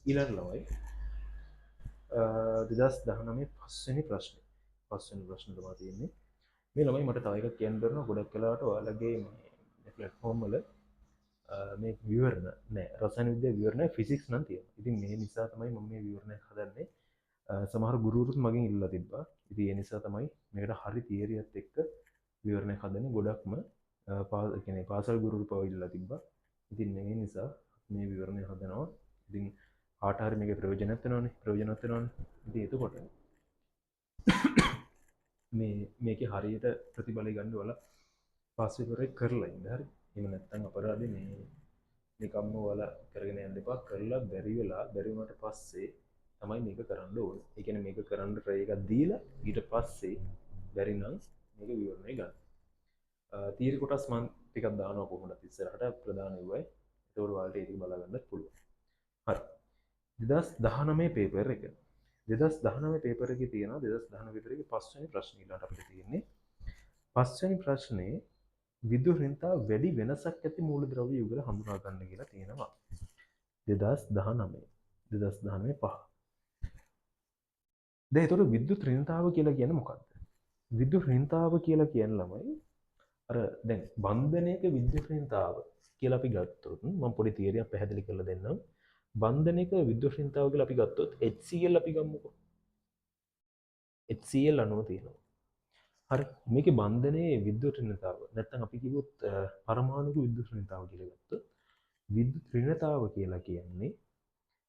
ඊළඟ ළමයි 2019 පස්වෙනි ප්‍රශ්නේ. පස්වෙනි ප්‍රශ්නේ තමයි තියෙන්නේ. මේ ළමයි මට තව එකක් කියන්න දරනවා ගොඩක් වෙලාවට ඔයාලගේ මේ ප්ලැට්ෆෝම් වල මේ විවරණ නෑ රසායන විද්‍යාව විවරණය ෆිසික්ස් නම් තියෙනවා. ඉතින් මේ නිසා තමයි මම මේ විවරණයක් හදන්නේ. සමහර ගුරුවරුත් මගෙන් ඉල්ලලා තිබ්බා. ඉතින් ඒ නිසා තමයි මේකට හරි තියරියත් එක්ක විවරණයක් හදන්නේ. ගොඩක්ම කියන්නේ පාසල් ගුරුවරු පව ඉල්ලලා තිබ්බා. ඉතින් මේ නිසා මේ විවරණය හදනවා. ඉතින් කාට හරි මේකේ ප්‍රයෝජනයක් වෙනවනේ. ප්‍රයෝජනවත් වෙනවනේ. ඉතින් එතකොට මේකේ හරියට ප්‍රතිඵලය ගන්න ඔයාලා පාස් පේපර් එක කරලා ඉන්න හරි. එහෙම නැත්නම් අපරාධේ මේ නිකම්ම ඔයාලා කරගෙන යන්න එපා. කරලා බැරි වුණාට පස්සේ තමයි මේක කරන්න ඕනේ. ඒ කියන්නේ මේක කරන්න try එකක් දීලා ඊට පස්සේ බැරි නම් මේක විවරණය ගන්න. තීර කොටස් මම ටිකක් දානවා කොහොමද ඉස්සරහට ප්‍රධාන වෙයි. ඒකෝර ඔයාලට ඒක බලා ගන්නත් පුළුවන්. හරි. 2019 පේපර් එක. 2019 පේපර් එකේ තියෙනවා 2019 පේපර් එකේ පස්වෙනි ප්‍රශ්නේ ඊළඟට අපිට තියෙන්නේ. පස්වෙනි ප්‍රශ්නේ විදුලි රින්තාව වැඩි වෙනසක් ඇති මූලද්‍රව්‍ය යුගල හඳුනා ගන්න කියලා තියෙනවා. 2019 පහ. දැන් ඒතකොට විද්‍යුත් රින්තාව කියලා කියන්නේ මොකක්ද? විද්‍යුත් රින්තාව කියලා කියන ළමයි අර දැන් බන්ධනයක විද්‍යුත් රින්තාව කියලා අපි ගත්තොත් මම පොඩි තියරියක් පැහැදිලි කරලා දෙන්නම්. බන්ධනයක විද්‍යුත් රින්තාව කියලා අපි ගත්තොත් HCl අපි ගමුකෝ. HCl අණුව තියෙනවා. හරි මේකේ බන්ධනයේ විද්‍යුත් රින්තාව නැත්නම් අපි කිව්වොත් පරමාණුක විද්‍යුත් රින්තාව කියලා ගත්තොත් විද්‍යුත් රින්තාව කියලා කියන්නේ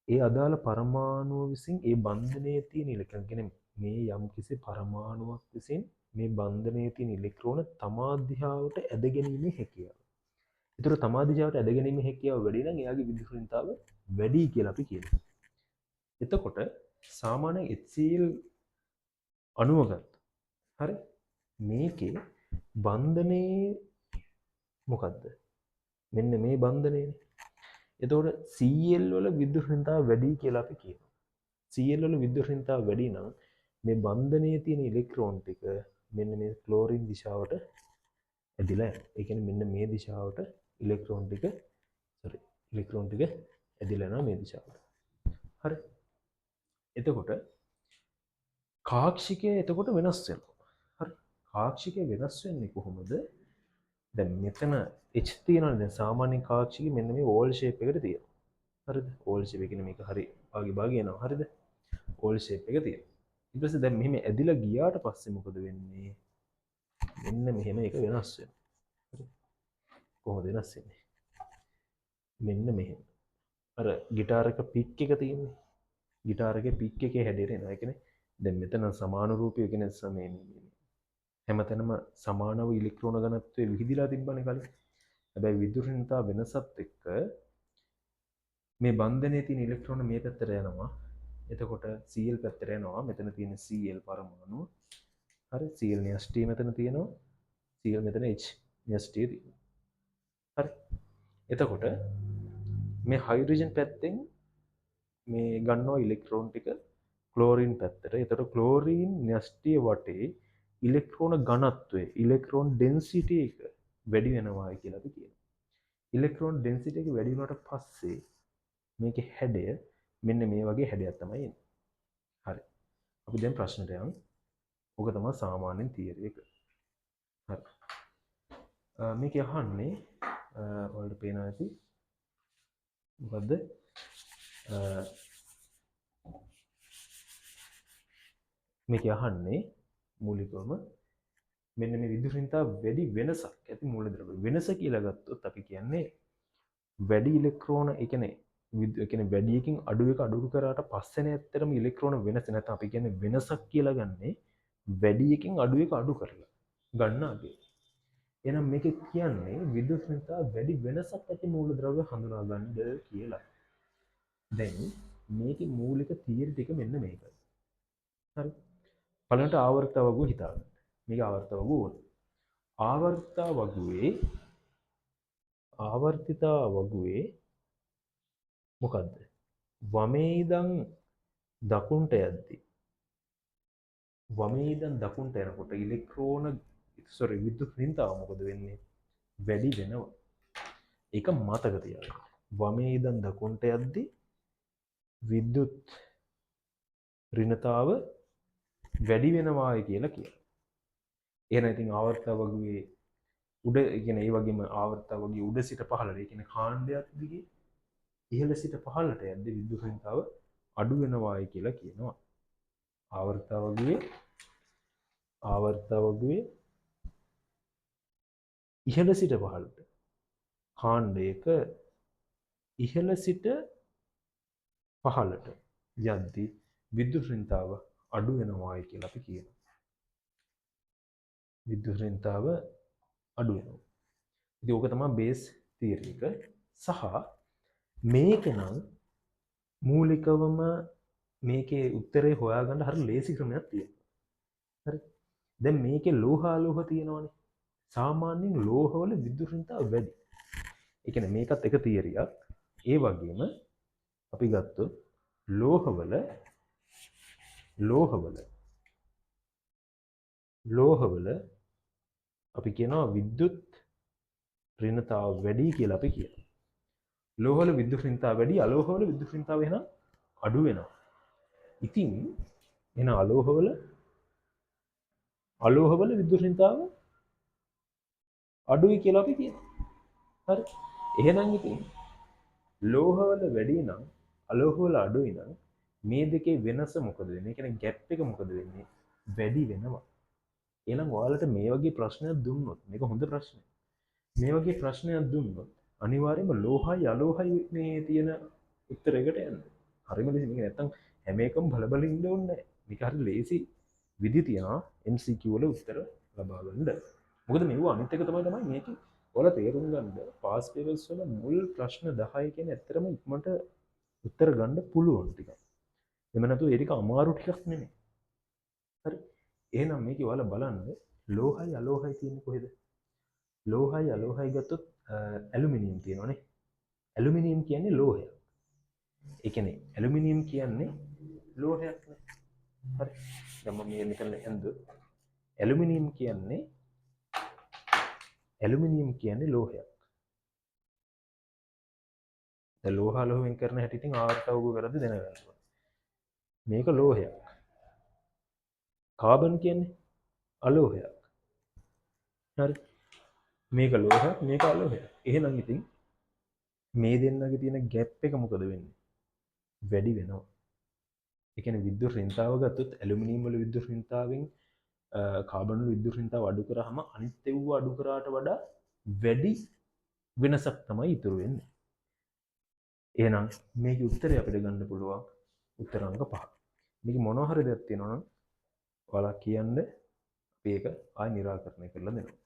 ඒ අදාළ පරමාණුව විසින් ඒ බන්ධනයේ තියෙන ඉලෙක්ට්‍රෝන කියන්නේ මේ යම්කිසි පරමාණුවක් විසින් මේ බන්ධනයේ තියෙන ඉලෙක්ට්‍රෝන තමා දිහාවට ඇද ගැනීමේ හැකියාව. ඒතර තමා දිහාවට ඇද ගැනීමේ හැකියාව වැඩි නම් එයාගේ විද්‍යුත් රින්තාව වැඩි කියලා අපි කියනවා. එතකොට සාමාන්‍ය HCl අණුව ගත්තා. හරි මේකේ බන්ධනයේ මොකද්ද? මෙන්න මේ බන්ධනයනේ. එතකොට Cl වල විද්‍යුත් රින්තාව වැඩි කියලා අපි කියනවා. Cl වල විද්‍යුත් රින්තාව වැඩි නම් මේ බන්ධනයේ තියෙන ඉලෙක්ට්‍රෝන ටික මෙන්න මේ ක්ලෝරින් දිශාවට ඇදිලා යනවා. ඒ කියන්නේ මෙන්න මේ දිශාවට ඉලෙක්ට්‍රෝන ටික ඇදිලා යනවා මේ දිශාවට. හරි. එතකොට කාක්ෂිකය එතකොට වෙනස් වෙනවා. හරි. කාක්ෂිකය වෙනස් වෙන්නේ කොහොමද? දැන් මෙතන H තියෙනවනේ දැන් සාමාන්‍ය කාක්ෂිකය මෙන්න මේ ඕල් ෂේප් එකට තියෙනවා. හරිද? ඕල් ෂේප් එක කියන්නේ මේක හරි භාගී යනවා. හරිද? ඕල් ෂේප් එක තියෙනවා. ඊට පස්සේ දැන් මෙහෙම ඇදිලා ගියාට පස්සේ මොකද වෙන්නේ? මෙන්න මෙහෙම එක වෙනස් වෙනවා. හරි. කොහොමද වෙනස් වෙන්නේ? මෙන්න මෙහෙම. අර গিitar එක පික් එක තියෙන්නේ. গিitar එකේ පික් එකේ හැඩයට එනවා. ඒ කියන්නේ දැන් මෙතන සමානුරූපී කියන්නේ මේ හැමතැනම සමානව ඉලෙක්ට්‍රෝන ඝනත්වය විහිදිලා තිබ්බනේ කලින්. හැබැයි විදුලි රින්තාව වෙනසත් එක්ක මේ බන්ධනයේ තියෙන ඉලෙක්ට්‍රෝන මේ පැත්තට යනවා. එතකොට Cl පැත්තට යනවා. මෙතන තියෙන Cl පරමාණු. හරි Cl න්‍යෂ්ටි මෙතන තියෙනවා. Cl මෙතන H න්‍යෂ්ටි තියෙනවා. හරි. එතකොට මේ හයිඩ්‍රජන් පැත්තෙන් මේ ගන්නවා ඉලෙක්ට්‍රෝන ටික ක්ලෝරින් පැත්තට. එතකොට ක්ලෝරින් න්‍යෂ්ටිය වටේ ඉලෙක්ට්‍රෝන ඝනත්වය ඉලෙක්ට්‍රෝන ඩෙන්සිටි එක වැඩි වෙනවා කියලා අපි කියනවා. ඉලෙක්ට්‍රෝන ඩෙන්සිටි එක වැඩි වුණාට පස්සේ මේකේ හැඩය මෙන්න මේ වගේ හැඩයක් තමයි එන්නේ. හරි. අපි දැන් ප්‍රශ්නෙට යමු. ඔක තමයි සාමාන්‍යයෙන් තියරි එක. හරි. මේක අහන්නේ ඔයාලට පේනවා ඇති. මොකද්ද? මේක අහන්නේ මූලිකවම මෙන්න මේ විදුලි රින්තාව වැඩි වෙනසක් ඇති මූලද්‍රව්‍ය. වෙනස කියලා ගත්තොත් අපි කියන්නේ වැඩි ඉලෙක්ට්‍රෝන ඒ කියන්නේ වැඩියකින් අඩු එක අඩු කරාට පස්සේනේ ඇත්තටම ඉලෙක්ට්‍රෝන වෙනස නැත්නම් අපි කියන්නේ වෙනසක් කියලා ගන්නේ වැඩියකින් අඩු එක අඩු කරලා ගන්න අගේ. එහෙනම් මේක කියන්නේ විදුලි රින්තාව වැඩි වෙනසක් ඇති මූලද්‍රව්‍ය හඳුනා ගන්න කියලා. දැන් මේකේ මූලික තියරි ටික මෙන්න මේකයි. හරි. පළවෙනිට ආවර්ත වගුව හිතාගන්න. මේක ආවර්ත වගුව ඕන. ආවර්තිතා වගුවේ මොකද්ද? වමේ ඉඳන් දකුණට යද්දී යනකොට ඉලෙක්ට්‍රෝන විද්‍යුත් රින්තාව මොකද වෙන්නේ? වැඩි වෙනවා. ඒක මතක තියාගන්න. වමේ ඉඳන් දකුණට යද්දී විද්‍යුත් ඍණතාව වැඩි වෙනවායි කියලා කියනවා. එහෙනම් ඉතින් ආවර්තව වගේ උඩ කියන්නේ ඒ වගේම ආවර්තව වගේ උඩ සිට පහළට ඒ කියන්නේ කාණ්ඩයක් දිගේ ඉහළ සිට පහළට යද්දී විද්‍යුත් ඍණතාව අඩු වෙනවායි කියලා කියනවා. ආවර්තව වගේ ඉහළ සිට පහළට කාණ්ඩයක ඉහළ සිට පහළට යද්දී විද්‍යුත් ඍණතාව අඩු වෙනවායි කියලා අපි කියනවා. විද්‍යුත් ඍණතාව අඩු වෙනවා. ඉතින් ඕක තමයි බේස් තියරි එක. සහ මේක නම් මූලිකවම මේකේ උත්තරේ හොයාගන්න හරිය ලේසි ක්‍රමයක් තියෙනවා. හරි. දැන් මේකේ ලෝහ අලෝහ තියෙනවනේ. සාමාන්‍යයෙන් ලෝහවල විද්‍යුත් ඍණතාව වැඩි. ඒ කියන්නේ මේකත් එක තියරියක්. ඒ වගේම අපි ගත්තොත් ලෝහවල අපි කියනවා විද්‍යුත් ඍණතාව වැඩි කියලා අපි කියනවා. ලෝහවල විද්‍යුත් ඍණතාව වැඩි, අලෝහවල විද්‍යුත් ඍණතාව එහෙනම් අඩු වෙනවා. ඉතින් එහෙනම් අලෝහවල විද්‍යුත් ඍණතාව අඩුයි කියලා අපි කියනවා. හරි. එහෙනම් ඉතින් ලෝහවල වැඩි නම් අලෝහවල අඩුයි නම් මේ දෙකේ වෙනස මොකද වෙන්නේ? ඒ කියන්නේ ગેප් එක මොකද වෙන්නේ? වැඩි වෙනවා. එහෙනම් ඔයාලට මේ වගේ ප්‍රශ්නයක් දුන්නොත් මේක හොඳ ප්‍රශ්නයක්. මේ වගේ ප්‍රශ්නයක් දුන්නොත් අනිවාර්යයෙන්ම ලෝහයි අලෝහයි මේ තියෙන උත්තරයකට යන්න. හරිම ලේසි. මේක නැත්තම් හැම එකම බල ඉන්න ඕනේ නැහැ. මේක හරි ලේසි විදි තියනවා MCQ වල උත්තර ලබා ගන්න. මොකද මේව අනිත් එක තමයි මේක ඔයාලා තේරුම් ගන්න පාස් පේපර්ස් වල මුල් ප්‍රශ්න 10 කියන්නේ ඇත්තටම ඉක්මනට උත්තර ගන්න පුළුවන් ටිකක්. එමෙ නැතු ඒ ටික අමාරු ටිකක් නෙමෙයි. හරි. එහෙනම් මේක ඔයාලා බලන්න ලෝහයි අලෝහයි තියෙන්නේ කොහෙද? ලෝහයි අලෝහයි ගත්තොත් ඇලුමිනියම් තියෙනවානේ. ඇලුමිනියම් කියන්නේ ලෝහයක්. ඒ කියන්නේ ඇලුමිනියම් කියන්නේ ලෝහයක් නේ. හරි. දැන් මම මේ නිකන් එන්දොත් ඇලුමිනියම් කියන්නේ ලෝහයක්. දැන් ලෝහ අලෝහයෙන් කරන හැටි ඉතින් ආවර්තවක කරද්දී දැනගන්න ඕනේ. මේක ලෝහයක්. කාබන් කියන්නේ අලෝහයක්. හරි. මේක ලෝහයක්, මේක අලෝහයක්. එහෙනම් ඉතින් මේ දෙන්නගේ තියෙන ગેප් එක මොකද වෙන්නේ? වැඩි වෙනවා. ඒ කියන්නේ විද්‍යුත් ඍණතාව ගත්තොත් ඇලුමිනියම් වල විද්‍යුත් ඍණතාවෙන් කාබන් වල විද්‍යුත් ඍණතාව අඩු කරාම අනිත් ඒවා අඩු කරාට වඩා වැඩි වෙනසක් තමයි ඉතුරු වෙන්නේ. එහෙනම් මේකේ උත්තරය අපිට ගන්න පුළුවන් උත්තර අංක 5. මේක මොනවා හරි දෙයක් තියෙනවා නම් ඔයාලා කියන්න අපි ඒක ආයෙ निराකරණය කරලා දෙනවා.